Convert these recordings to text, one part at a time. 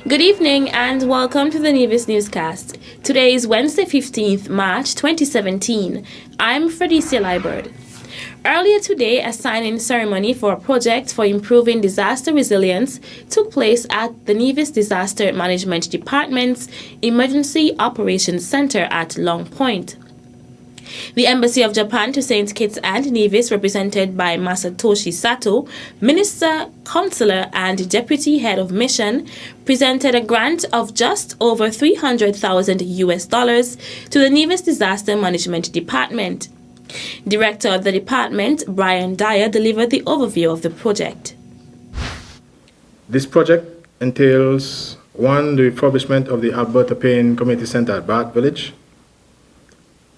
Good evening and welcome to the Nevis Newscast. Today is Wednesday, 15th March 2017. I'm Fredicia Liebert. Earlier today, a signing ceremony for a project for improving disaster resilience took place at the Nevis Disaster Management Department's Emergency Operations Center at Long Point. The Embassy of Japan to St. Kitts and Nevis, represented by Masatoshi Sato, Minister, Consular and Deputy Head of Mission, presented a grant of just over $300,000 to the Nevis Disaster Management Department. Director of the department, Brian Dyer, delivered the overview of the project. This project entails 1. The refurbishment of the Alberta Payne Community Center at Bath Village,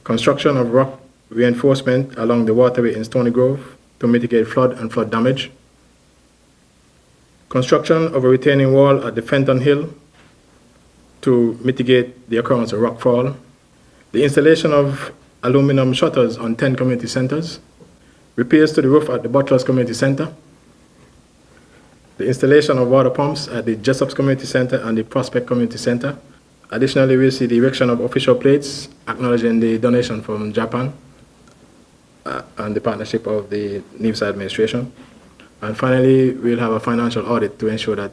construction of rock reinforcement along the waterway in Stony Grove to mitigate flood and flood damage, construction of a retaining wall at the Fenton Hill to mitigate the occurrence of rockfall, the installation of aluminum shutters on 10 community centers, repairs to the roof at the Butlers Community Center, the installation of water pumps at the Jessops Community Center and the Prospect Community Center. Additionally, we'll see the erection of official plates acknowledging the donation from Japan and the partnership of the Nevis administration. And finally, we'll have a financial audit to ensure that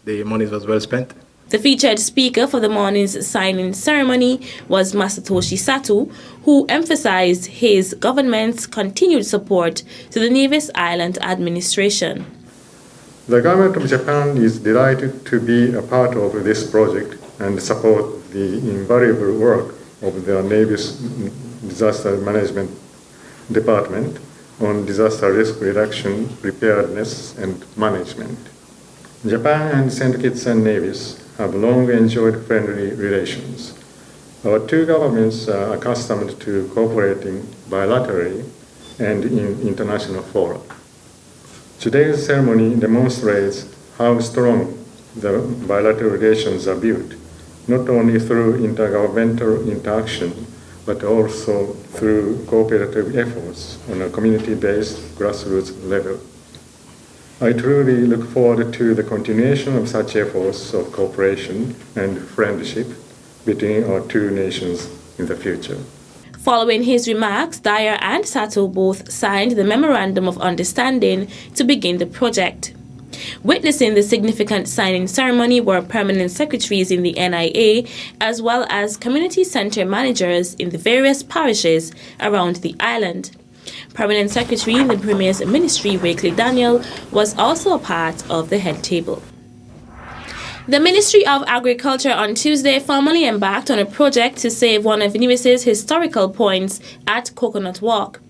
the money was well spent. The featured speaker for the morning's signing ceremony was Masatoshi Sato, who emphasized his government's continued support to the Nevis Island administration. The government of Japan is delighted to be a part of this project and support the invaluable work of the Nevis Disaster Management Department on disaster risk reduction, preparedness, and management. Japan and St. Kitts and Nevis have long enjoyed friendly relations. Our two governments are accustomed to cooperating bilaterally and in international fora. Today's ceremony demonstrates how strong the bilateral relations are built, not only through intergovernmental interaction, but also through cooperative efforts on a community-based grassroots level. I truly look forward to the continuation of such efforts of cooperation and friendship between our two nations in the future. Following his remarks, Dyer and Sato both signed the Memorandum of Understanding to begin the project. Witnessing the significant signing ceremony were permanent secretaries in the NIA, as well as community center managers in the various parishes around the island. Permanent Secretary in the Premier's Ministry, Wakely Daniel, was also a part of the head table. The Ministry of Agriculture on Tuesday formally embarked on a project to save one of Nevis's historical points at Coconut Walk.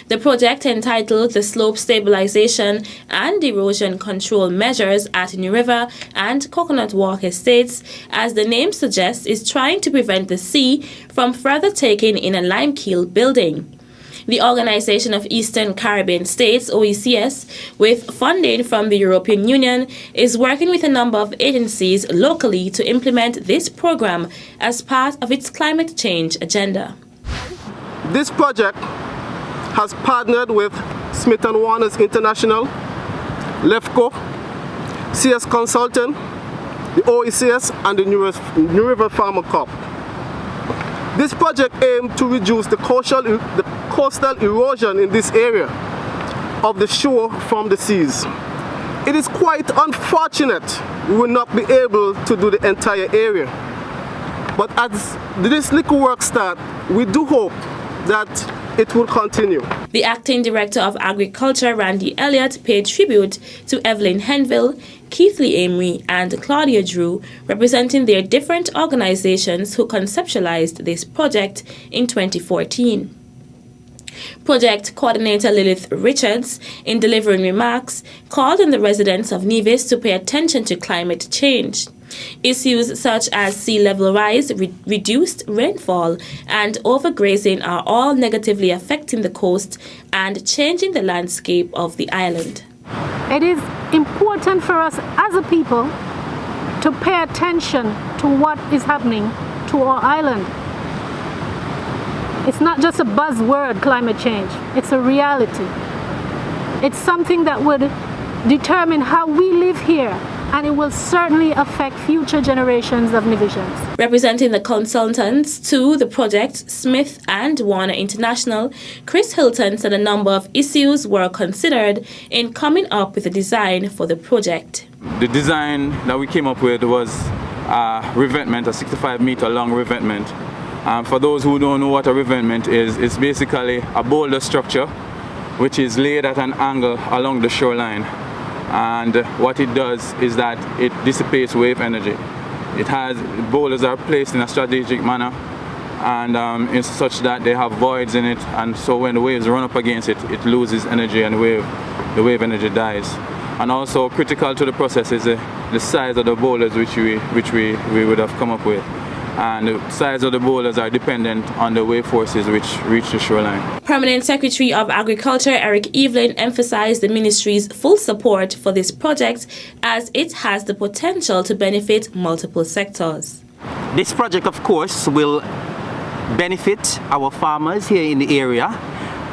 The project, entitled the Slope Stabilization and Erosion Control Measures at New River and Coconut Walk Estates, as the name suggests, is trying to prevent the sea from further taking in a limekeel building. The Organization of Eastern Caribbean States, OECS, with funding from the European Union, is working with a number of agencies locally to implement this program as part of its climate change agenda. This project has partnered with Smith & Warners International, LEFCO, CS Consultant, the OECS, and the New River Farmer Corp. This project aimed to reduce the coastal erosion in this area of the shore from the seas. It is quite unfortunate we will not be able to do the entire area. But as this little work starts, we do hope that it will continue. The Acting Director of Agriculture, Randy Elliott, paid tribute to Evelyn Henville, Keith Lee Amory, and Claudia Drew, representing their different organizations who conceptualized this project in 2014. Project Coordinator Lilith Richards, in delivering remarks, called on the residents of Nevis to pay attention to climate change. Issues such as sea level rise, reduced rainfall, and overgrazing are all negatively affecting the coast and changing the landscape of the island. It is important for us as a people to pay attention to what is happening to our island. It's not just a buzzword, climate change. It's a reality. It's something that would determine how we live here and it will certainly affect future generations of Nevisians. Representing the consultants to the project, Smith and Warner International, Chris Hilton said a number of issues were considered in coming up with a design for the project. The design that we came up with was a revetment, a 65-meter long revetment. For those who don't know what a revetment is, it's basically a boulder structure which is laid at an angle along the shoreline. And what it does is that it dissipates wave energy. Boulders are placed in a strategic manner, and it's such that they have voids in it, and so when the waves run up against it, it loses energy and the wave energy dies. And also critical to the process is the size of the boulders which we would have come up with. And the size of the boulders are dependent on the wave forces which reach the shoreline. Permanent Secretary of Agriculture Eric Evelyn emphasized the ministry's full support for this project as it has the potential to benefit multiple sectors. This project, of course, will benefit our farmers here in the area.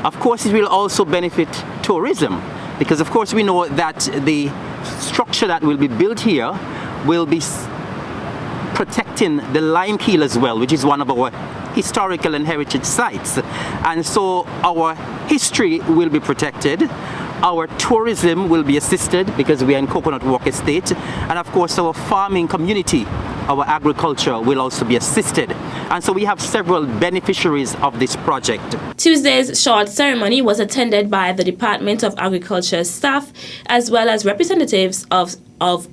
Of course, it will also benefit tourism, because of course we know that the structure that will be built here will be protecting the lime keel as well, which is one of our historical and heritage sites. And so our history will be protected, our tourism will be assisted because we are in Coconut Walk Estate, and of course our farming community, our agriculture will also be assisted. And so we have several beneficiaries of this project. Tuesday's short ceremony was attended by the Department of Agriculture staff as well as representatives of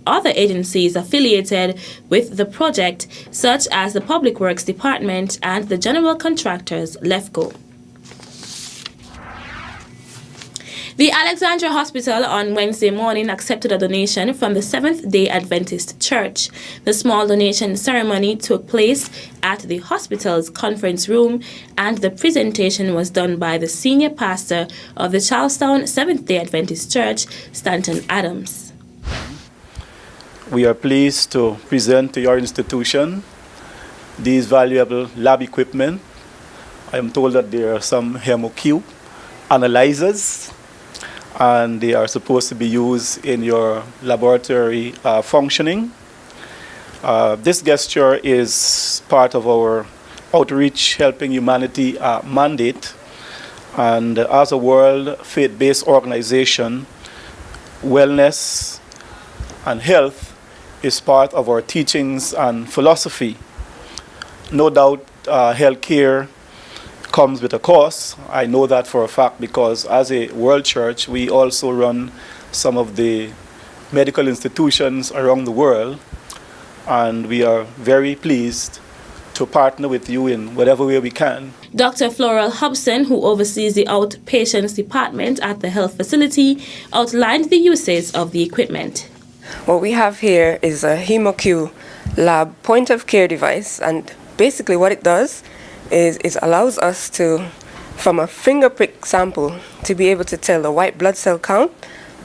other agencies affiliated with the project, such as the Public Works Department and the General Contractors, LEFCO. The Alexandra Hospital on Wednesday morning accepted a donation from the Seventh-day Adventist Church. The small donation ceremony took place at the hospital's conference room, and the presentation was done by the senior pastor of the Charlestown Seventh-day Adventist Church, Stanton Adams. We are pleased to present to your institution these valuable lab equipment. I am told that there are some HemoQ analyzers, and they are supposed to be used in your laboratory functioning. This gesture is part of our Outreach Helping Humanity mandate, and as a world faith-based organization, wellness and health is part of our teachings and philosophy. No doubt healthcare comes with a cost. I know that for a fact because as a world church, we also run some of the medical institutions around the world, and we are very pleased to partner with you in whatever way we can. Dr. Floral Hobson, who oversees the outpatients department at the health facility, outlined the uses of the equipment. What we have here is a HemoQ lab point of care device, and basically what it does is it allows us to, from a finger prick sample, to be able to tell the white blood cell count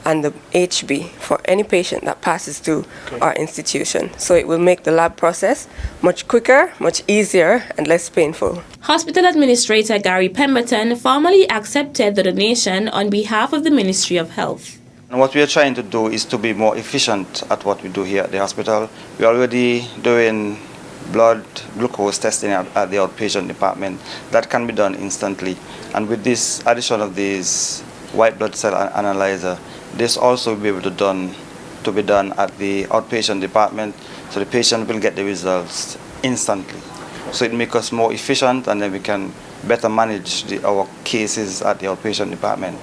and the HB for any patient that passes through our institution. So it will make the lab process much quicker, much easier, and less painful. Hospital Administrator Gary Pemberton formally accepted the donation on behalf of the Ministry of Health. And what we are trying to do is to be more efficient at what we do here at the hospital. We are already doing blood glucose testing at the outpatient department. That can be done instantly. And with this addition of this white blood cell analyzer, this also will be able to be done at the outpatient department, so the patient will get the results instantly. So it makes us more efficient, and then we can better manage our cases at the outpatient department.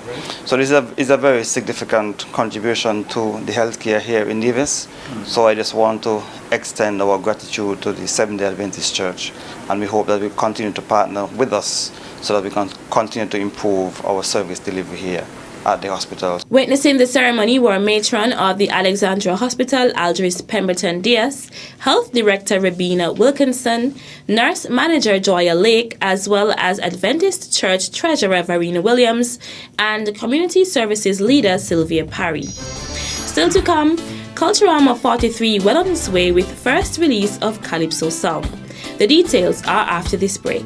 So this is a very significant contribution to the healthcare here in Nevis. So I just want to extend our gratitude to the Seventh-day Adventist Church, and we hope that we continue to partner with us so that we can continue to improve our service delivery here at the hospital. Witnessing the ceremony were matron of the Alexandra Hospital, Aldris Pemberton Diaz, Health Director Rabina Wilkinson, Nurse Manager Joya Lake, as well as Adventist Church Treasurer Varina Williams, and Community Services Leader Sylvia Parry. Still to come, Culturama 43 well on its way with first release of Calypso Song. The details are after this break.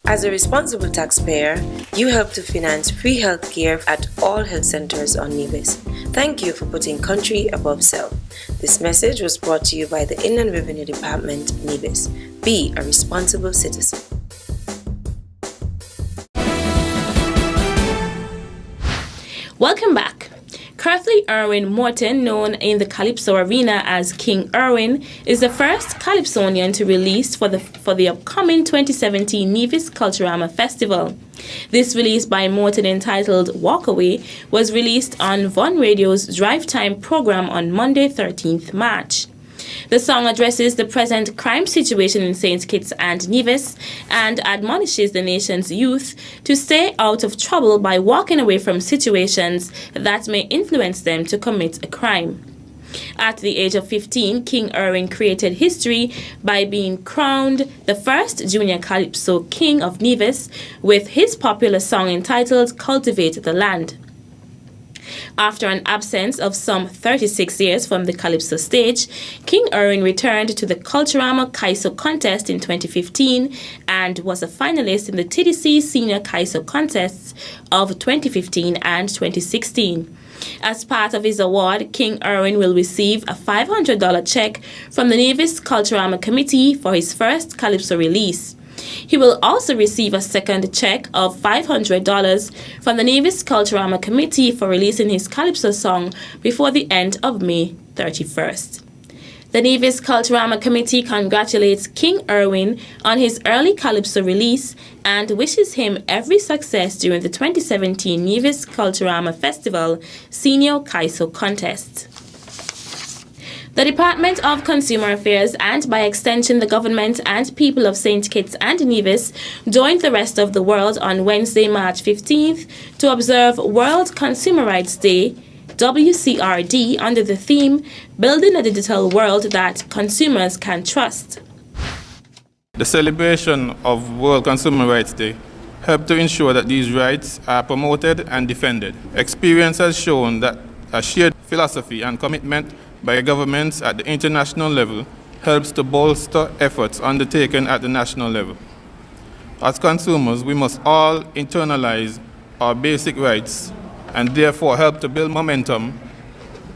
As a responsible taxpayer, you help to finance free healthcare at all health centers on Nevis. Thank you for putting country above self. This message was brought to you by the Inland Revenue Department, Nevis. Be a responsible citizen. Welcome back. Currently, Erwin Morton, known in the Calypso arena as King Erwin, is the first Calypsonian to release for the upcoming 2017 Nevis Culturama Festival. This release by Morton, entitled Walkaway, was released on Von Radio's Drive Time program on Monday, 13th March. The song addresses the present crime situation in St. Kitts and Nevis and admonishes the nation's youth to stay out of trouble by walking away from situations that may influence them to commit a crime. At the age of 15, King Erwin created history by being crowned the first junior Calypso King of Nevis with his popular song entitled Cultivate the Land. After an absence of some 36 years from the Calypso stage, King Erwin returned to the Culturama Kaiso contest in 2015 and was a finalist in the TDC Senior Kaiso contests of 2015 and 2016. As part of his award, King Erwin will receive a $500 check from the Nevis Culturama Committee for his first Calypso release. He will also receive a second check of $500 from the Nevis Culturama Committee for releasing his Calypso song before the end of May 31st. The Nevis Culturama Committee congratulates King Erwin on his early Calypso release and wishes him every success during the 2017 Nevis Culturama Festival Senior Kaiso Contest. The Department of Consumer Affairs and, by extension, the government and people of St. Kitts and Nevis joined the rest of the world on Wednesday, March 15th to observe World Consumer Rights Day, WCRD, under the theme, Building a Digital World That Consumers Can Trust. The celebration of World Consumer Rights Day helped to ensure that these rights are promoted and defended. Experience has shown that a shared philosophy and commitment by governments at the international level helps to bolster efforts undertaken at the national level. As consumers, we must all internalize our basic rights and therefore help to build momentum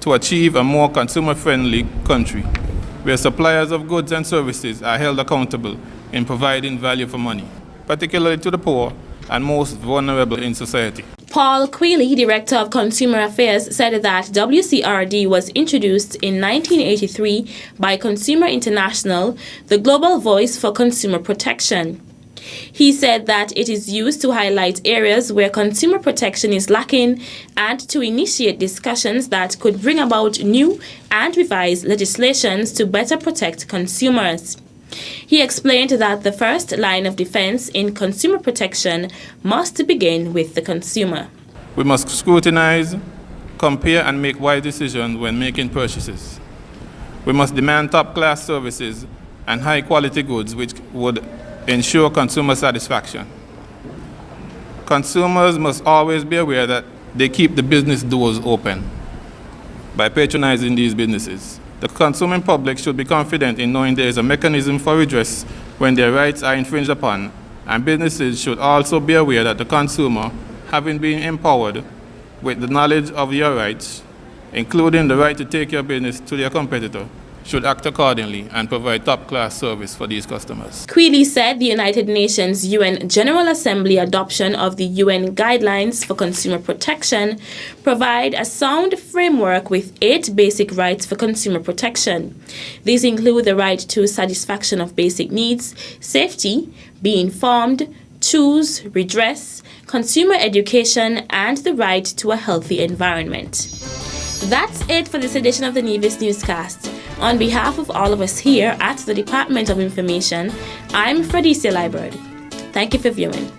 to achieve a more consumer-friendly country, where suppliers of goods and services are held accountable in providing value for money, particularly to the poor and most vulnerable in society. Paul Quealy, Director of Consumer Affairs, said that WCRD was introduced in 1983 by Consumer International, the global voice for consumer protection. He said that it is used to highlight areas where consumer protection is lacking and to initiate discussions that could bring about new and revised legislations to better protect consumers. He explained that the first line of defense in consumer protection must begin with the consumer. We must scrutinize, compare, and make wise decisions when making purchases. We must demand top-class services and high-quality goods which would ensure consumer satisfaction. Consumers must always be aware that they keep the business doors open by patronizing these businesses. The consuming public should be confident in knowing there is a mechanism for redress when their rights are infringed upon, and businesses should also be aware that the consumer, having been empowered with the knowledge of your rights, including the right to take your business to their competitor, should act accordingly and provide top-class service for these customers. Quealy said the United Nations UN General Assembly adoption of the UN Guidelines for Consumer Protection provide a sound framework with 8 basic rights for consumer protection. These include the right to satisfaction of basic needs, safety, be informed, choose, redress, consumer education, and the right to a healthy environment. That's it for this edition of the Nevis Newscast. On behalf of all of us here at the Department of Information, I'm Fredicia Liburd. Thank you for viewing.